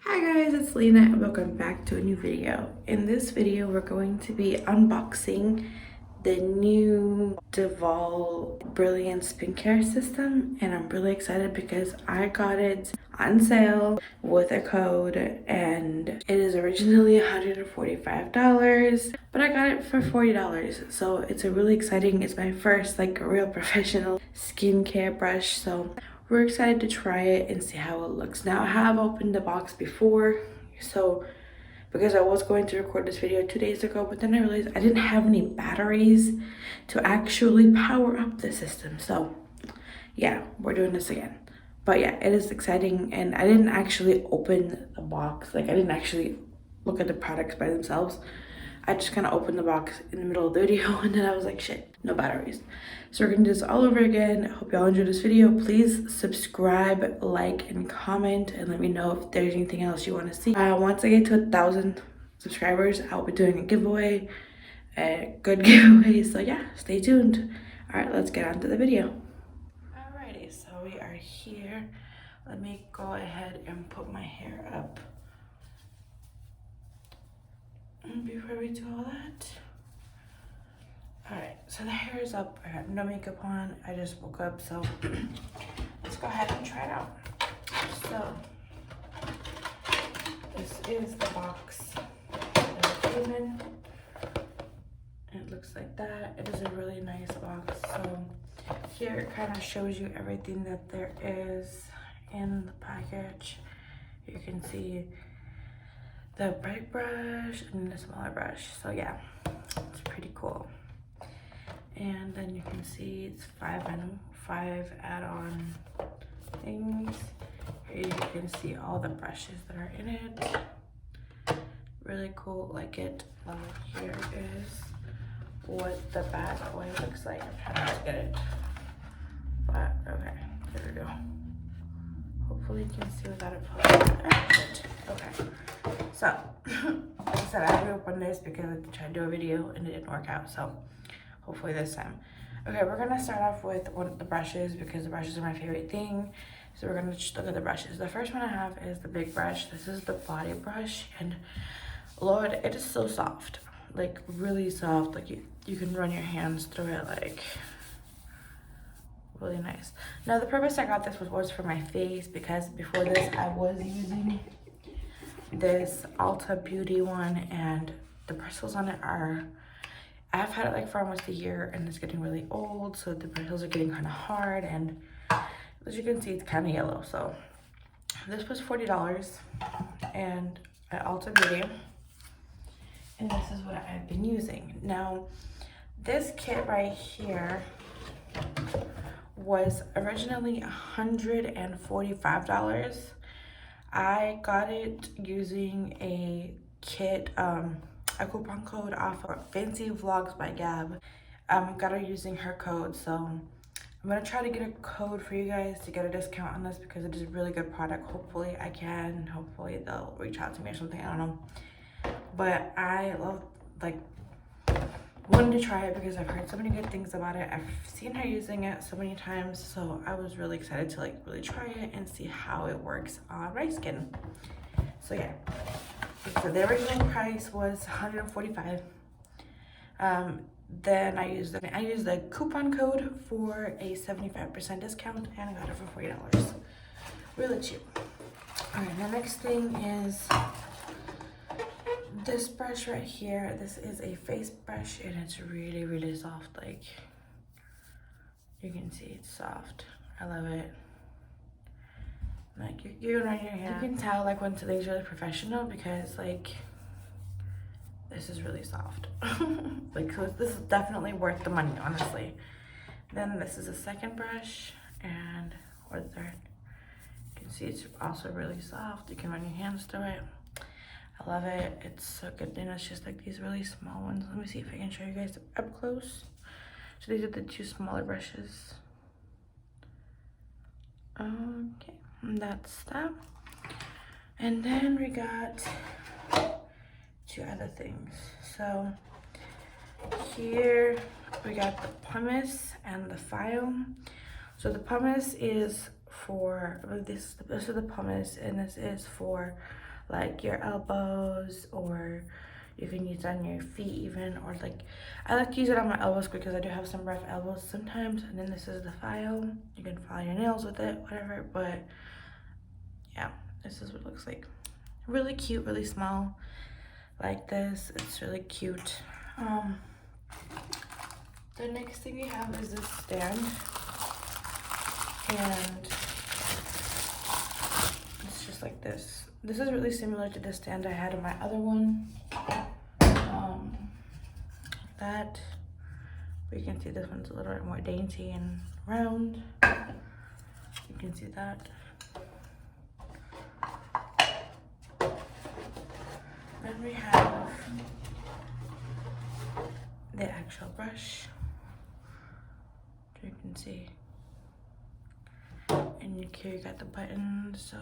Hi guys, it's Lena and welcome back to a new video. In this video, we're going to be unboxing the new DUVOLLE Brilliance Skincare System, and I'm really excited because I got it on sale with a code and it is originally $145, but I got it for $40. So it's it's my first like real professional skincare brush. So we're excited to try it and see how it looks. Now I have opened the box before, so because I was going to record this video 2 days ago, but then I realized I didn't have any batteries to actually power up the system. So yeah, we're doing this again. But yeah, it is exciting, and I didn't actually open the box. Like, I didn't actually look at the products by themselves. I just kind of opened the box in the middle of the video and then I was like, shit, no batteries. So we're gonna do this all over again. I hope y'all enjoyed this video. Please subscribe, like, and comment, and let me know if there's anything else you want to see. Once I get to 1,000 subscribers, I'll be doing a giveaway, a good giveaway. So yeah, stay tuned. All right, let's get on to the video. Alrighty, so we are here. Let me go ahead and put my hair up before we do all that. All right, so the hair is up. I have no makeup on. I just woke up, so let's go ahead and try it out. So this is the box that it came in. It looks like that. It is a really nice box. So here it kind of shows you everything that there is in the package. You can see the bright brush and the smaller brush. So yeah, it's pretty cool. And then you can see it's five add-on things. Here you can see all the brushes that are in it. Really cool, like it. Here is what the bad boy looks like. I'm trying not to get it, but okay, there we go. Hopefully you can see without it falling. Okay, so like I said, I reopened this because I tried to do a video and it didn't work out, so hopefully this time. Okay, we're gonna start off with one of the brushes because the brushes are my favorite thing. So we're gonna just look at the brushes. The first one I have is the big brush. This is the body brush, and Lord, it is so soft, like really soft. Like you can run your hands through it, like really nice. Now the purpose I got this was for my face, because before this I was using this Ulta Beauty one, and the bristles on it are, I've had it like for almost a year and it's getting really old, so the bristles are getting kind of hard, and as you can see it's kind of yellow. So this was $40 and at Ulta Beauty, and this is what I've been using. Now this kit right here was originally $145. I got it using a kit, a coupon code off of Fancy Vlogs by Gab. Got her using her code, so I'm gonna try to get a code for you guys to get a discount on this because it is a really good product. Hopefully I can. Hopefully they'll reach out to me or something. I don't know. But I love, like, wanted to try it because I've heard so many good things about it. I've seen her using it so many times, so I was really excited to like really try it and see how it works on my skin. So yeah, so the original price was $145. Then I used the coupon code for a 75% discount, and I got it for $40. Really cheap. All right, the next thing is this brush right here. This is a face brush, and it's really, really soft. Like, you can see it's soft. I love it. Like, you're gonna run your hair. You can tell like when something's really professional because like this is really soft. Like, so this is definitely worth the money, honestly. Then this is a second brush, and or the third. You can see it's also really soft. You can run your hands through it. I love it. It's so good. And it's just like these really small ones. Let me see if I can show you guys up close. So these are the two smaller brushes. Okay, and that's that. And then we got two other things. So here we got the pumice and the file. So the pumice is for this is the pumice, and this is for like your elbows, or you can use it on your feet even, or like I like to use it on my elbows because I do have some rough elbows sometimes. And then this is the file. You can file your nails with it, whatever. But yeah, this is what it looks like. Really cute, really small, like this. It's really cute. The next thing we have is this stand, and it's just like this. This is really similar to the stand I had in my other one. That, but you can see this one's a little bit more dainty and round. You can see that. Then we have the actual brush, you can see, and here you got the buttons. So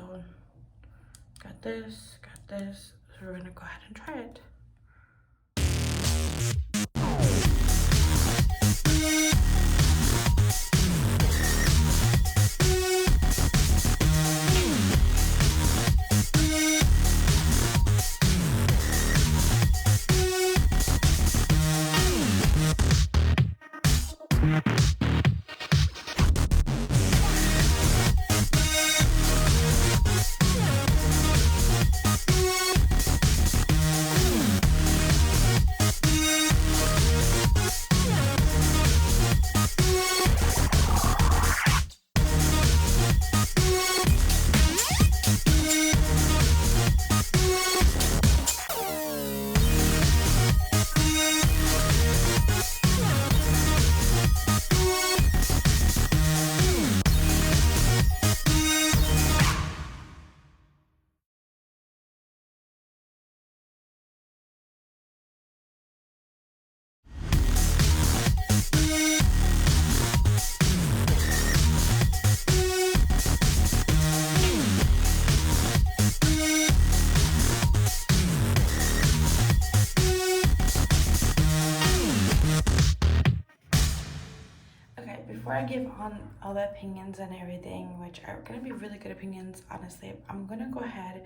got this, so we're gonna go ahead and try it. Before I give on all the opinions and everything, which are gonna be really good opinions, honestly, I'm gonna go ahead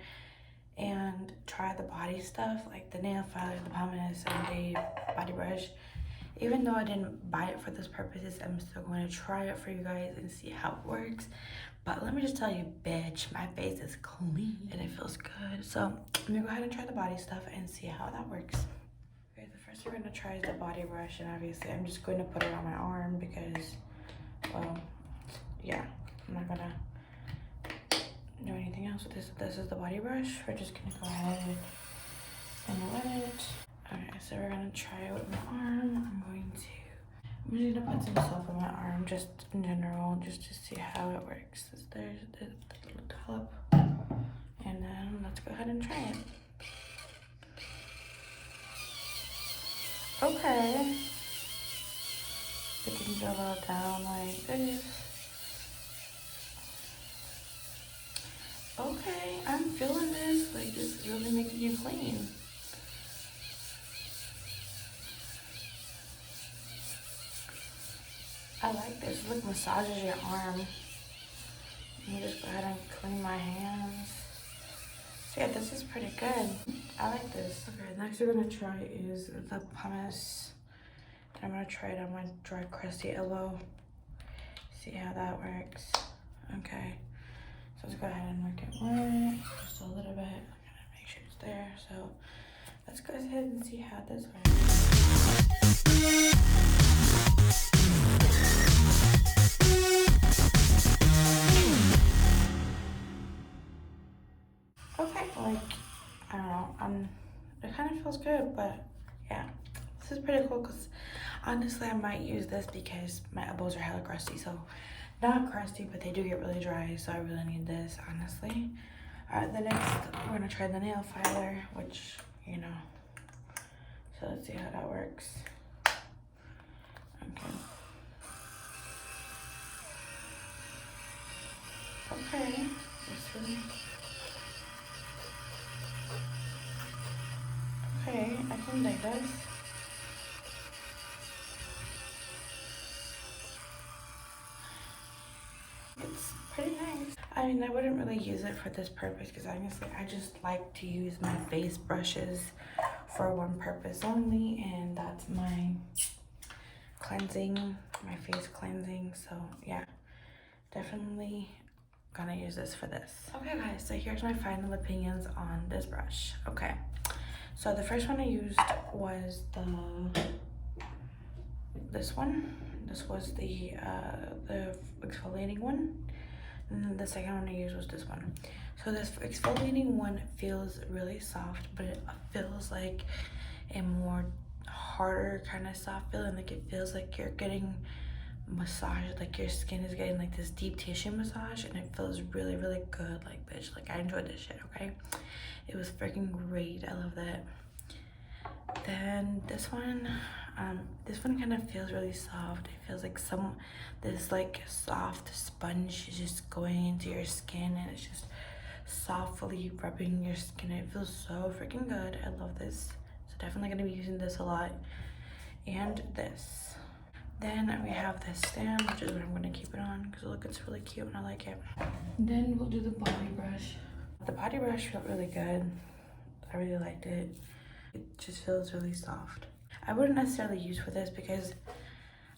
and try the body stuff, like the nail filer, the Pumice, and the body brush. Even though I didn't buy it for this purposes, I'm still going to try it for you guys and see how it works. But let me just tell you, bitch, my face is clean and it feels good. So I'm gonna go ahead and try the body stuff and see how that works. Okay, the first we're gonna try is the body brush, and obviously I'm just going to put it on my arm because, well, yeah, I'm not gonna do anything else with this. This is the body brush. We're just gonna go ahead and wet it. Okay, so we're gonna try it with my arm. I'm just gonna put some soap on my arm, just in general, just to see how it works. There's the little dollop, and then let's go ahead and try it. Okay, it can go all down like this. Okay, I'm feeling this. Like, this is really making you clean. I like this. Look, massages your arm. Let me just go ahead and clean my hands. So yeah, this is pretty good. I like this. Okay, next we're gonna try is the pumice. I'm gonna try it on my dry, crusty elbow. See how that works. Okay, so let's go ahead and work it wet just a little bit. I'm gonna make sure it's there. So let's go ahead and see how this works. Okay, like, I don't know, it kind of feels good, but yeah, this is pretty cool because honestly I might use this because my elbows are hella crusty. So not crusty, but they do get really dry, so I really need this, honestly. All right, the next we're gonna try the nail filer, which, you know, so let's see how that works. Okay, okay, I can like this. It's pretty nice. I I mean, I wouldn't really use it for this purpose because honestly, I just like to use my face brushes for one purpose only, and that's my cleansing, my face cleansing. So yeah, definitely gonna use this for this. Okay guys, so here's my final opinions on this brush. Okay, so the first one I used was this one. This was the exfoliating one. And then the second one I used was this one. So this exfoliating one feels really soft, but it feels like a more harder kind of soft feeling. Like it feels like you're getting massaged, like your skin is getting like this deep tissue massage, and it feels really, really good. Like, bitch, like I enjoyed this shit, okay? It was freaking great. I love that. Then this one kind of feels really soft. It feels like this like soft sponge is just going into your skin, and it's just softly rubbing your skin. It feels so freaking good. I love this. So definitely gonna be using this a lot. And this. Then we have this stand, which is what I'm gonna keep it on because look, it's really cute and I like it. Then we'll do the body brush. The body brush felt really good. I really liked it. It just feels really soft. I wouldn't necessarily use for this because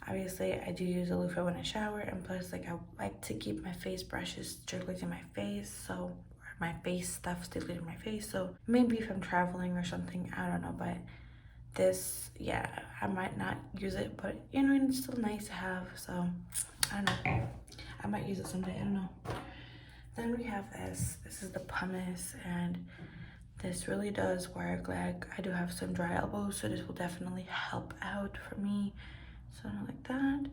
obviously I do use a loofah when I shower, and plus like I like to keep my face brushes strictly to my face, so my face stuff strictly to my face. So maybe if I'm traveling or something, I don't know, but this, yeah, I might not use it, but you know, it's still nice to have. So I don't know, I might use it someday, I don't know. Then we have this is the Pumice, and this really does work. Like I do have some dry elbows, so this will definitely help out for me. So like that.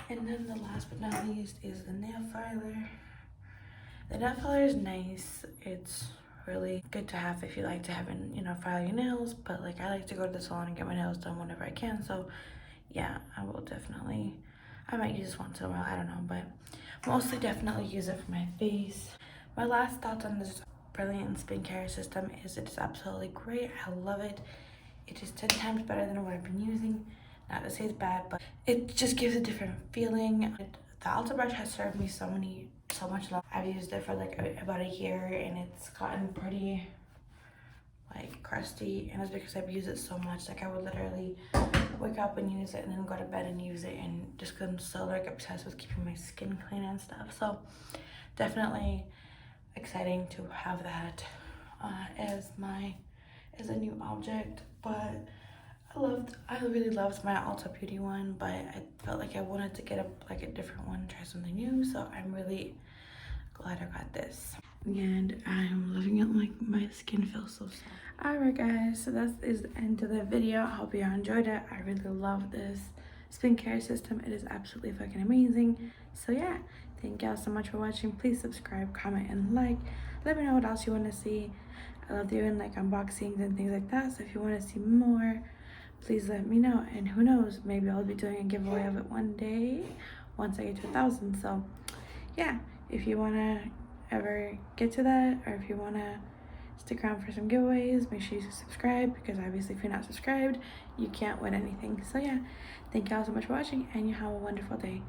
And then the last but not least is the nail filer. The nail filer is nice. It's really good to have if you like to have, you know, file your nails, but like I like to go to the salon and get my nails done whenever I can. So yeah, I will definitely, I might use this once in a while, I don't know, but mostly definitely use it for my face. My last thoughts on this Brilliant Spin-CARE system is it's absolutely great. I love it. It is 10 times better than what I've been using. Not to say it's bad, but it just gives a different feeling. The Ulta brush has served me so much love. I've used it for like about a year, and it's gotten pretty like crusty, and it's because I've used it so much. Like I would literally wake up and use it, and then go to bed and use it, and just because I'm so like obsessed with keeping my skin clean and stuff. So definitely exciting to have that as a new object. But I really loved my Ulta Beauty one, but I felt like I wanted to get a different one, try something new. So I'm really glad I got this, and I'm loving it. Like my skin feels so soft. Alright guys, so that is the end of the video. I hope you enjoyed it. I really love this skincare system. It is absolutely fucking amazing. So yeah, thank y'all so much for watching. Please subscribe, comment, and like. Let me know what else you want to see. I love doing like unboxings and things like that, so if you want to see more, please let me know. And who knows, maybe I'll be doing a giveaway of it one day once I get to 1,000. So yeah, if you want to ever get to that, or if you want to stick around for some giveaways, make sure you subscribe, because obviously if you're not subscribed, you can't win anything. So yeah, thank y'all so much for watching, and you have a wonderful day.